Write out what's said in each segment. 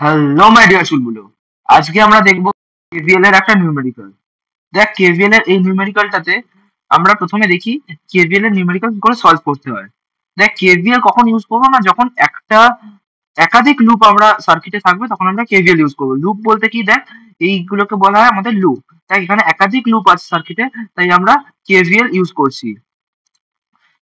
Hello my dear চুলবুলো, আজকে আমরা দেখবো কেভিএল এর একটা নিউমেরিক্যাল। দেখ, কেভিএল এর এই নিউমেরিক্যালটাতে আমরা প্রথমে দেখি কেভিএল এর নিউমেরিক্যাল কি করে সলভ করতে হয়। দেখ, কেভিএল কখন ইউজ করবো না, যখন একাধিক লুপ আমরা সার্কিটে থাকবে তখন আমরা কেভিএল ইউজ করবো। লুপ বলতে কি, দেখ এইগুলোকে বলা হয় আমাদের লুপ। দেখ, এখানে একাধিক লুপ আছে সার্কিটে, তাই আমরা কেভিএল ইউজ করছি।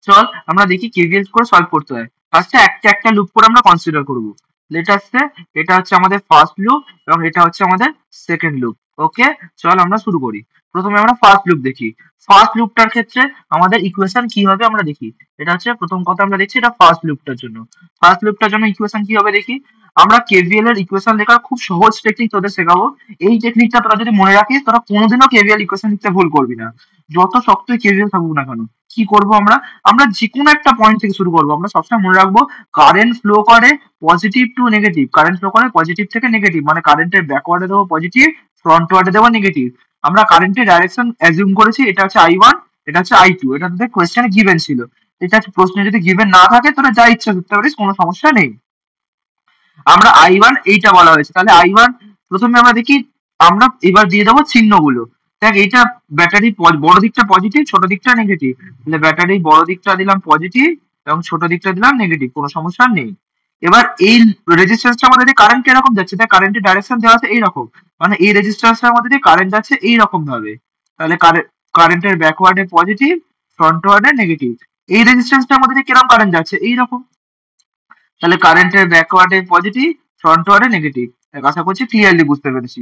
চল আমরা দেখি কেভিএল করে সলভ করতে হয়। ফার্স্টে একটা একটা লুপ করে আমরা কনসিডার করব। লেটাসে এটা হচ্ছে আমাদের ফার্স্ট লুপ এবং এটা হচ্ছে আমাদের সেকেন্ড লুপ। ওকে, চল আমরা শুরু করি। প্রথমে আমরা ফার্স্ট লুপ দেখি। ফার্স্ট লুপটার ক্ষেত্রে আমাদের ইকুয়েশন কি হবে আমরা দেখি। এটা হচ্ছে প্রথম কথা, আমরা দেখছি এটা ফার্স্ট লুপটার জন্য। ফার্স্ট লুপটার জন্য ইকুয়েশন কি হবে দেখি। আমরা কেভিএল এর ইকুয়েশন লেখার খুব সহজ টেকনিক তোদের শেখাবো। এই টেকনিকটা তোরা যদি মনে রাখিস, তোরা কোনোদিনও কেভিএল ইকুয়েশন লিখতে ভুল করবি না, যত শক্তই কেভিএল থাকুক না কেন। কি করব আমরা, আমরা যে কোনো একটা পয়েন্ট থেকে শুরু করবো। আমরা সবসময় মনে রাখবো কারেন্ট ফ্লো করে positive to negative, current flow করে পজিটিভ থেকে নেগেটিভ, মানে কারেন্টের ব্যাকওয়ার্ডে দেবো পজিটিভ, ফ্রন্ট ওয়ার্ডে দেবো নেগেটিভ। আমরা কারেন্টের ডাইরেকশন অ্যাজিউম করেছি, এটা হচ্ছে I1, এটা হচ্ছে I2, এটা তোদের কোয়েশ্চেনে গিভেন ছিল। এটা প্রশ্নে যদি গিভেন না থাকে তোরা যা ইচ্ছা করতে পারিস, কোনো সমস্যা নেই। আমরা I1 এইটা বলা হয়েছে, তাহলে I1 প্রথমে আমরা দেখি। আমরা এবার দিয়ে দেবো চিহ্নগুলো। দেখ, এইটা ব্যাটারি বড় দিকটা পজিটিভ, ছোট দিকটা নেগেটিভ, তাহলে ব্যাটারি বড় দিকটা দিলাম পজিটিভ এবং ছোট দিকটা দিলাম নেগেটিভ, কোনো সমস্যা নেই। এবার এই রেজিস্ট্যান্সটার মধ্যে দিয়ে কারেন্ট কিরকম যাচ্ছে, তাই কারেন্টের ডাইরেকশন দেওয়া আছে এইরকম, মানে এই রেজিস্ট্যান্সটার মধ্যে দিয়ে কারেন্ট যাচ্ছে এইরকম ভাবে। তাহলে কারেন্টের ব্যাকওয়ার্ডে পজিটিভ, ফ্রন্ট ওয়ার্ডে নেগেটিভ। এই রেজিস্ট্যান্সটার মধ্যে দিয়ে কিরকম কারেন্ট যাচ্ছে এইরকম, তাহলে কারেন্টের ব্যাকওয়ার্ডে পজিটিভ, ফ্রন্ট ওয়ার্ডে নেগেটিভ। আশা করছি ক্লিয়ারলি বুঝতে পেরেছি,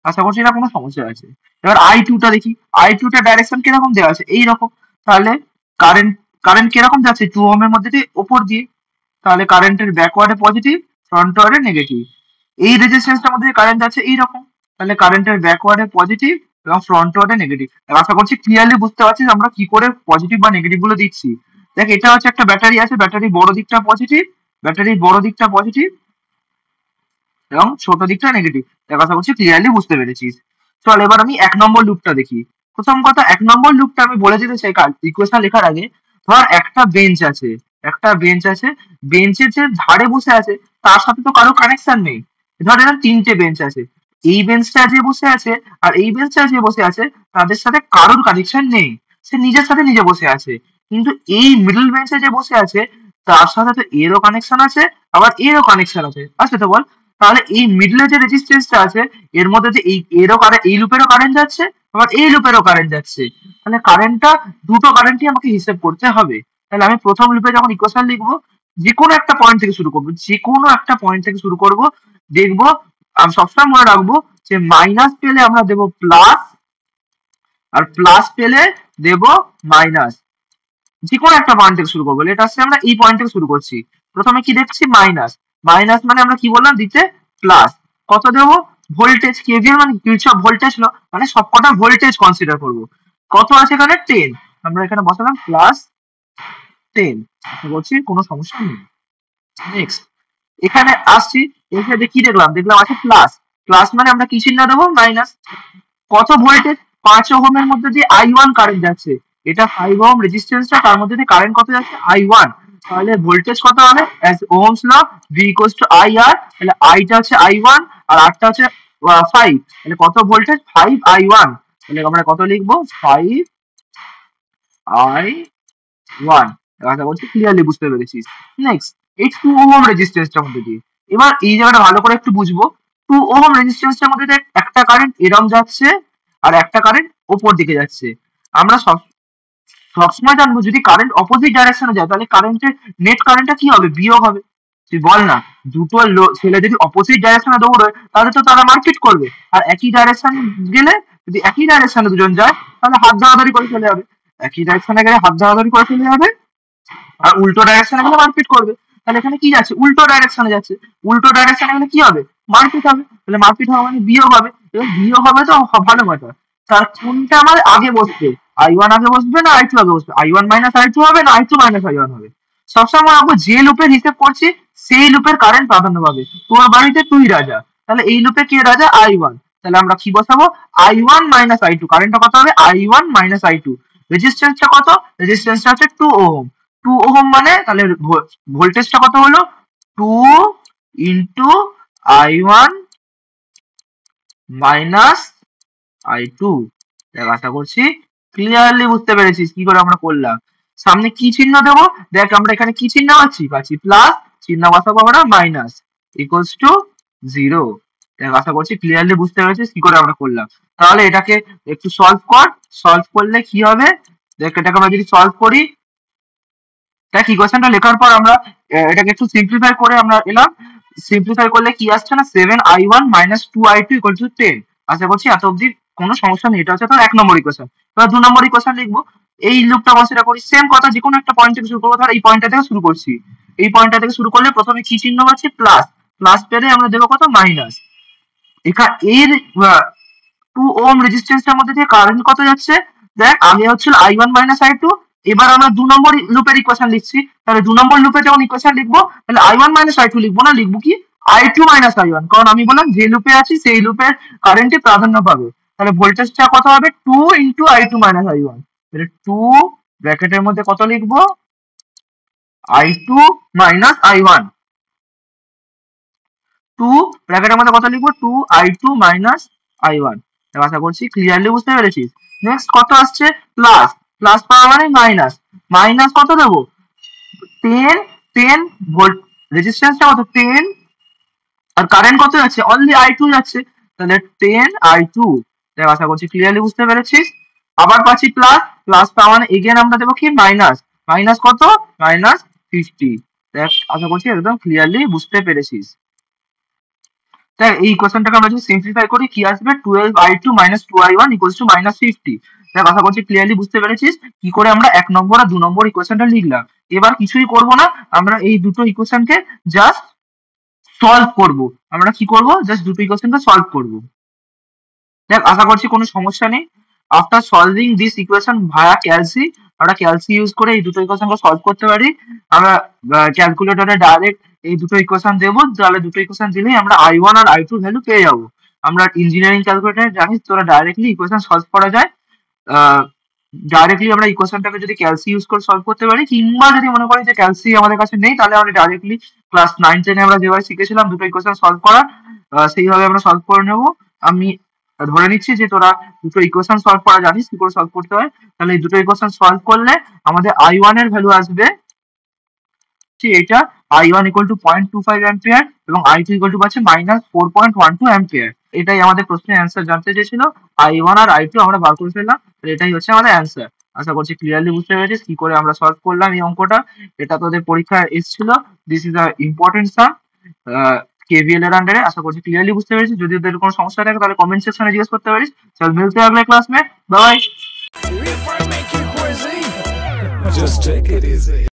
আশা করছি না কোনো সমস্যা আছে। এবার I2টা দেখি। I2টা ডাইরেকশন কিরকম দেওয়া আছে এইরকম, তাহলে কারেন্ট কারেন্ট কিরকম যাচ্ছে 2 ওহমের মধ্যে দিয়ে উপর দিয়ে, তাহলে কারেন্টের ব্যাকওয়ার্ডে পজিটিভ, ফ্রন্ট ওয়ার্ডে নেগেটিভ। এই রেজিস্ট্যান্সটার মধ্যে কারেন্ট যাচ্ছে এইরকম, তাহলে কারেন্টের ব্যাকওয়ার্ডে পজিটিভ এবং ফ্রন্ট ওয়ার্ডে নেগেটিভ। আশা করছি ক্লিয়ারলি বুঝতে পারছিস আমরা কি করে পজিটিভ বা নেগেটিভ গুলো দিচ্ছি। দেখ, এটা হচ্ছে একটা ব্যাটারি আছে, ব্যাটারি বড় দিকটা পজিটিভ, ব্যাটারির বড় দিকটা পজিটিভ এবং ছোট দিকটা নেগেটিভ। আশা করছি ক্লিয়ারলি বুঝতে পেরেছিস। চল এবার আমি 1 নম্বর লুপটা দেখি। প্রথম কথা, 1 নম্বর লুপটা আমি বলে দিতে চাই ইকুয়েশন লেখার আগে। ধর একটা বেঞ্চ আছে, একটা বেঞ্চ আছে, বেঞ্চের যে ধারে বসে আছে তার সাথে তো কারো কানেকশন নেই। ধর এরকম 3টে বেঞ্চ আছে, এই বেঞ্চটা যে বসে আছে আর এই বেঞ্চটা যে বসে আছে তাদের সাথে কারোর কানেকশন নেই, সে নিজের সাথে নিজে বসে আছে। কিন্তু এই মিডল বেঞ্চে যে বসে আছে তার সাথে তো এরও কানেকশন আছে, আবার এরও কানেকশন আছে, আছে তো বল। তাহলে এই মিডলে যে রেজিস্ট্যান্সটা আছে এর মধ্যে যে এই লুপেরও কারেন্ট যাচ্ছে, আবার এই লুপেরও কারেন্ট যাচ্ছে, তাহলে কারেন্টটা দুটো কারেন্টই আমাকে হিসেব করতে হবে। তাহলে আমি প্রথম লুপে যখন ইকুয়েশন লিখবো, যে কোনো একটা পয়েন্ট থেকে শুরু করবো, যে কোনো একটা পয়েন্ট থেকে শুরু করবো, দেখবো আমি সবসময় মনে রাখবো যে মাইনাস পেলে আমরা দেবো প্লাস, আর প্লাস পেলে দেবো মাইনাস। যে কোনো একটা পয়েন্ট থেকে শুরু করবো, লেট আসছে আমরা এই পয়েন্ট থেকে শুরু করছি। প্রথমে কি দেখছি মাইনাস, মাইনাস মানে আমরা কি বললাম দিতে প্লাস। কত দেবো, ভোল্টেজ, কেভিএল মানে কিরচফ ভোল্টেজ ল, মানে সবকটা ভোল্টেজ কনসিডার করব। কত আছে এখানে 10, আমরা এখানে বসালাম +10। আশা করছি কোনো সমস্যা নেই। নেক্সট এখানে আসছি, এখানে কি দেখলাম, দেখলাম আছে প্লাস, প্লাস মানে আমরা কি চিহ্ন দেবো মাইনাস। কত ভোল্টেজ, 5 ওহমের মধ্যে দিয়ে I1 কারেন্ট যাচ্ছে, এটা 5 ওহম রেজিস্ট্যান্সটা, তার মধ্যে দিয়ে কারেন্ট কত যাচ্ছে I1, তাহলে ভোল্টেজ কত হবে as Ohm's law V equals to IR, তাহলে আইটা হচ্ছে I1 আর আরটা হচ্ছে 5, তাহলে কত ভোল্টেজ 5I1, তাহলে আমরা কত লিখবো 5I1। আশা করছি ক্লিয়ারলি বুঝতে পেরেছিস। নেক্সট এই 2 ওহম রেজিস্ট্যান্সটার মধ্যে দিয়ে, এবার এই জায়গাটা ভালো করে একটু বুঝবো। 2 ওহম রেজিস্ট্যান্সটার মধ্যে দিয়ে একটা কারেন্ট এরম যাচ্ছে আর একটা কারেন্ট ওপর দিকে যাচ্ছে। আমরা সবসময় জানবো যদি কারেন্ট অপোজিট ডাইরেকশনে যায় তাহলে কারেন্টের নেট কারেন্টটা কি হবে, বিয়োগ হবে। তুই বল না, দুটো ছেলে যদি অপোজিট ডাইরেকশনে দৌড়য় তাহলে তো তারা মারপিট করবে, আর একই ডাইরেকশন গেলে, যদি একই ডাইরেকশনে দুজন যায় তাহলে হাত ধরাধরি করে চলে যাবে। একই ডাইরেকশনে গেলে হাত ধরাধরি করে চলে যাবে, আর উল্টো ডাইরেকশনে গেলে মারপিট করবে। তাহলে এখানে কি যাচ্ছে, উল্টো ডাইরেকশনে যাচ্ছে, উল্টো ডাইরেকশনে গেলে কি হবে, মারপিট হবে। তাহলে মারপিট হওয়া মানে বিয়োগ হবে, এবং বিয়োগ হবে তো ভালো কথা। তার কোনটা আমার আগে বসবে, I1 আগে বসবে না I2 আগে বসবে, I1 মাইনাস I2 হবে না I2 মাইনাস I1 হবে। সবসময় আমরা যে লুপের হিসেব করছি সেই লুপের কারেন্ট প্রাধান্য পাবে। তোর বাড়িতে তুই রাজা, তাহলে এই লুপে কে রাজা I1, তাহলে আমরা কি বসাবো I1 মাইনাস I2, কারেন্টটা কত হবে I1 মাইনাস I2। রেজিস্ট্যান্সটা কত, রেজিস্ট্যান্সটা হচ্ছে 2 ওহম, 2 ওহম মানে তাহলে ভোল্টেজটা কত হলো 2 ইন্টু I1 মাইনাস I2। দেখ আশা করছি ক্লিয়ারলি বুঝতে পেরেছিস কি করে আমরা করলাম। সামনে কি চিহ্ন দেবো, দেখ আমরা এখানে কি চিহ্ন পাচ্ছি প্লাস, চিহ্ন বসাবো আমরা মাইনাস, ইকুয়ালস টু 0। দেখ আশা করছি ক্লিয়ারলি বুঝতে পেরেছিস কি করে আমরা করলাম। তাহলে এটাকে একটু সলভ কর, সলভ করলে কি হবে, দেখ এটাকে আমরা যদি সলভ করি, দেখ ইকুয়েশনটা লেখার পর আমরা এটাকে একটু সিম্পলিফাই করে আমরা এলাম। সিম্পলিফাই করলে কি আসছে না 7I1 minus 2I2 equal to 10। আশা করছি এত অব্দি কোনো সমস্যা নেই। এটা হচ্ছে তোর 1 নম্বর ইকুয়েশন। এবার 2 নম্বর ইকুয়েশন লিখবো। এই লুপটা কনসিডার করি, সেম কথা, যে কোনো একটা পয়েন্ট থেকে শুরু করবো। ধর এই পয়েন্টটা থেকে শুরু করছি, এই পয়েন্টটা থেকে শুরু করলে প্রথমে কি চিহ্ন আছে প্লাস, প্লাস পেরে আমরা দেবো কত মাইনাস। এখানে এর 2 ওহম রেজিস্ট্যান্সটার মধ্যে থেকে কারেন্ট কত যাচ্ছে, দেখ আগে হচ্ছিল I1 মাইনাস I2, এবার আমরা 2 নম্বর লুপের ইকুয়েশন লিখছি। তাহলে 2 নম্বর লুপে যখন ইকুয়েশন লিখবো তাহলে I1 মাইনাস I2 লিখবো না, লিখবো কি I2 মাইনাস I1, কারণ আমি বললাম যে লুপে আছি সেই লুপের কারেন্টে প্রাধান্য পাবে। তাহলে ভোল্টেজটা কত হবে 2 ইন্টু I2 মাইনাস I1। তাহলে 2 ব্র্যাকেটের মধ্যে কত লিখবো I2 মাইনাস I1, 2 ব্র্যাকেটের মধ্যে কত লিখবো 2I2 মাইনাস I1। আশা করছি ক্লিয়ারলি বুঝতে পেরেছিস। নেক্সট কত আসছে প্লাস, প্লাস পাওয়া মানে মাইনাস, মাইনাস কত দেবো 10, 10 ভোল্ট রেজিস্ট্যান্সটা কত 10, আর কারেন্ট কত যাচ্ছে অনলি I2 যাচ্ছে, তাহলে 10I2। দেখ আশা করছি ক্লিয়ারলি বুঝতে পেরেছিস। আবার পাচ্ছি প্লাস, প্লাস পাওয়া মানে এগেন আমরা দেবো কি মাইনাস, মাইনাস কত মাইনাস 50। দেখ আশা করছি একদম ক্লিয়ারলি বুঝতে পেরেছিস। দেখ এই ইকুয়েশনটাকে আমরা যদি সিম্পলিফাই করি কি আসবে 12I2 minus 2I1 equals to minus 50। দেখ আশা করছি ক্লিয়ারলি বুঝতে পেরেছিস কি করে আমরা 1 নম্বর আর 2 নম্বর ইকুয়েশনটা লিখলাম। এবার কিছুই করব না, আমরা এই দুটো ইকুয়েশনকে জাস্ট সলভ করব। আমরা কি করব, জাস্ট দুটো ইকুয়েশনকে সলভ করব। দেখ আশা করছি কোনো সমস্যা নেই। আফটার সলভিং দিস ইকুয়েশন ভায়া ক্যালসি, আমরা ক্যালসি ইউজ করে এই দুটো ইকুয়েশনকে সলভ করতে পারি। আমরা ক্যালকুলেটরে ডাইরেক্ট এই দুটো ইকুয়েশন দেবো, তাহলে দুটো ইকুয়েশন দিলেই আমরা I1 আর I2 ভ্যালু পেয়ে যাবো। আমরা ইঞ্জিনিয়ারিং ক্যালকুলেটরে জানিস তোরা ডাইরেক্টলি ইকুয়েশন সলভ করা যায়। ডাইরেক্টলি আমরা ইকুয়েশনটাকে যদি ক্যালসি ইউজ করে সলভ করতে পারি, কিংবা যদি মনে করি যে ক্যালসি আমাদের কাছে নেই, তাহলে আমরা ডাইরেক্টলি ক্লাস 9-10 আমরা যেভাবে শিখেছিলাম দুটো ইকুয়েশন সলভ করা, সেইভাবে আমরা সলভ করে নেবো। আমি ধরে নিচ্ছি যে তোরা দুটো ইকুয়েশন সলভ করা জানিস কি করে সলভ করতে হয়। তাহলে এই দুটো ইকুয়েশন সলভ করলে আমাদের I1 এর ভ্যালু আসবে এটা I1 ইকুয়াল টু 0.25 অ্যাম্পিয়ার এবং I2 ইকুয়াল টু পাচ্ছে মাইনাস 4.12 অ্যাম্পিয়ার। এটাই আমাদের প্রশ্নের অ্যান্সার জানতে চেয়েছিল। I1 আর I2 আমরা বার করে ফেললাম, এটাই হচ্ছে আমাদের অ্যান্সার। আশা করছি ক্লিয়ারলি বুঝতে পেরেছিস কি করে আমরা সলভ করলাম এই অঙ্কটা। এটা তোদের পরীক্ষায় এসেছিল। This is a important some KVL এর আন্ডারে। আশা করছি ক্লিয়ারলি বুঝতে পেরেছিস। যদি তোদের কোনো সমস্যা থাকে তাহলে কমেন্ট সেকশনে জিজ্ঞেস করতে পারিস। চল মিলতে হবে ক্লাস মে, বাই।